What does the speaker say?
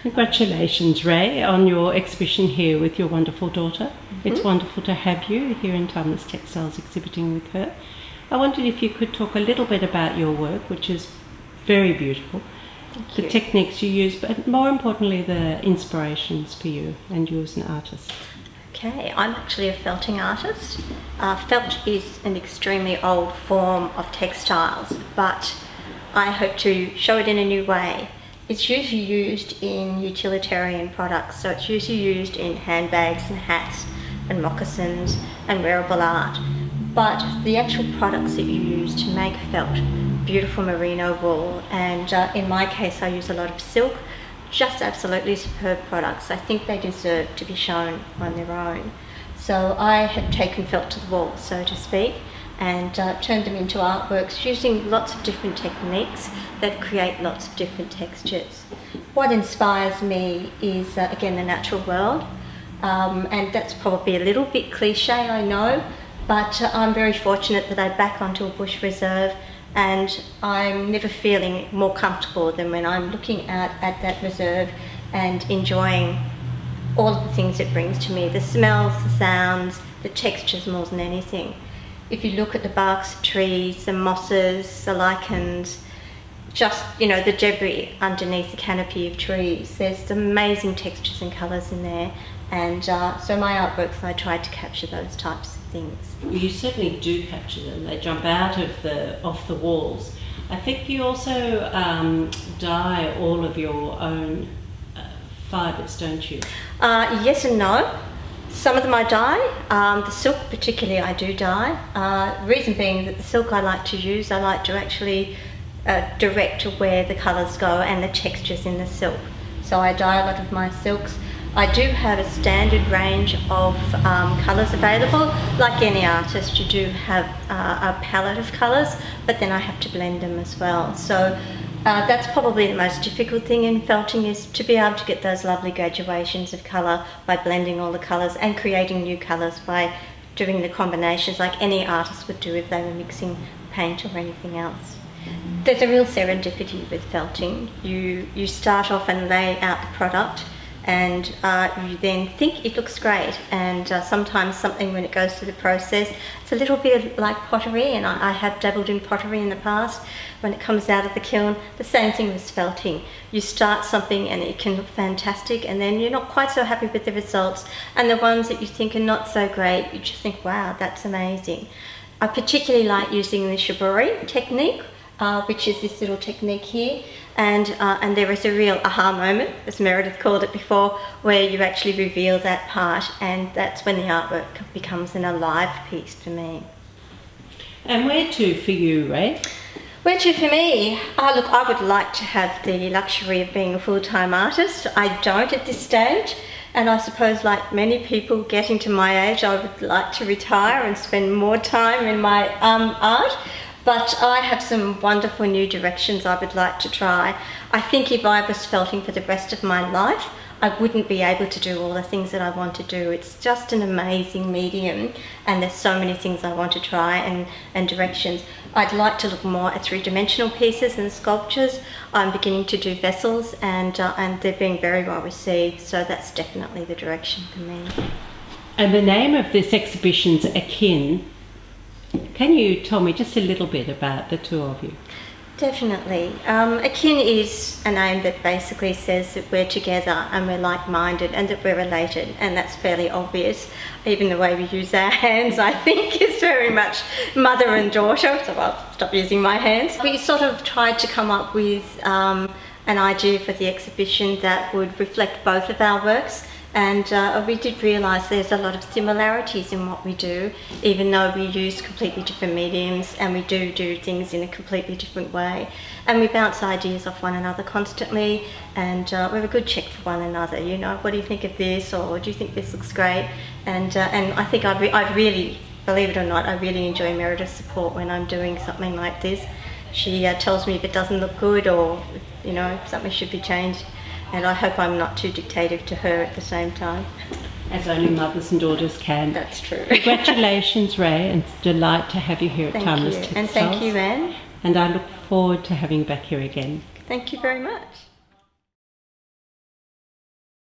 Congratulations, Ray, on your exhibition here with your wonderful daughter. It's wonderful to have you here in Timeless Textiles exhibiting with her. I wondered if you could talk a little bit about your work, which is very beautiful, the techniques you use, but more importantly the inspirations for you and you as an artist. Okay, I'm actually a felting artist. Felt is an extremely old form of textiles, but I hope to show it in a new way. It's usually used in utilitarian products, so it's usually used in handbags and hats and moccasins and wearable art. But the actual products that you use to make felt, beautiful merino wool, and in my case I use a lot of silk, just absolutely superb products. I think they deserve to be shown on their own. So I have taken felt to the wall, so to speak, and turned them into artworks using lots of different techniques that create lots of different textures. What inspires me is, again, the natural world, and that's probably a little bit cliche, I know, but I'm very fortunate that I back onto a bush reserve, and I'm never feeling more comfortable than when I'm looking out at that reserve and enjoying all of the things it brings to me, the smells, the sounds, the textures more than anything. If you look at the barks of trees, the mosses, the lichens, just, the debris underneath the canopy of trees, there's amazing textures and colours in there, and so my artworks, I tried to capture those types of things. You certainly do capture them. They jump out of off the walls. I think you also dye all of your own fibres, don't you? Yes and no. Some of them I dye. The silk particularly I do dye. Reason being that the silk I like to actually direct where the colours go and the textures in the silk. So I dye a lot of my silks. I do have a standard range of colours available. Like any artist, you do have a palette of colours, but then I have to blend them as well. So that's probably the most difficult thing in felting, is to be able to get those lovely graduations of colour by blending all the colours and creating new colours by doing the combinations like any artist would do if they were mixing paint or anything else. There's a real serendipity with felting. You start off and lay out the product, and you then think it looks great, and sometimes something, when it goes through the process, it's a little bit like pottery, and I have dabbled in pottery in the past. When it comes out of the kiln, the same thing with felting. You start something and it can look fantastic, and then you're not quite so happy with the results, and the ones that you think are not so great, you just think, wow, that's amazing. I particularly like using the Shibori technique, which is this little technique here, and there is a real aha moment, as Meredith called it before, where you actually reveal that part, and that's when the artwork becomes an alive piece for me. And where to for you, Ray? Where to for me? Look, I would like to have the luxury of being a full-time artist. I don't at this stage, and I suppose like many people getting to my age, I would like to retire and spend more time in my art. But I have some wonderful new directions I would like to try. I think if I was felting for the rest of my life, I wouldn't be able to do all the things that I want to do. It's just an amazing medium, and there's so many things I want to try and directions. I'd like to look more at three-dimensional pieces and sculptures. I'm beginning to do vessels, and they're being very well received, so that's definitely the direction for me. And the name of this exhibition's Akin. Can you tell me just a little bit about the two of you? Definitely. Akin is a name that basically says that we're together and we're like-minded and that we're related, and that's fairly obvious. Even the way we use our hands, I think, is very much mother and daughter, so I'll stop using my hands. We sort of tried to come up with an idea for the exhibition that would reflect both of our works. And we did realise there's a lot of similarities in what we do, even though we use completely different mediums and we do things in a completely different way. And we bounce ideas off one another constantly, and we have a good check for one another. What do you think of this, or do you think this looks great? And I think I really, believe it or not, I really enjoy Meredith's support when I'm doing something like this. She tells me if it doesn't look good, or something should be changed. And I hope I'm not too dictative to her at the same time. As only mothers and daughters can. That's true. Congratulations, Ray, and it's a delight to have you here at Timeless Textiles. And thank you, Anne. And I look forward to having you back here again. Thank you very much.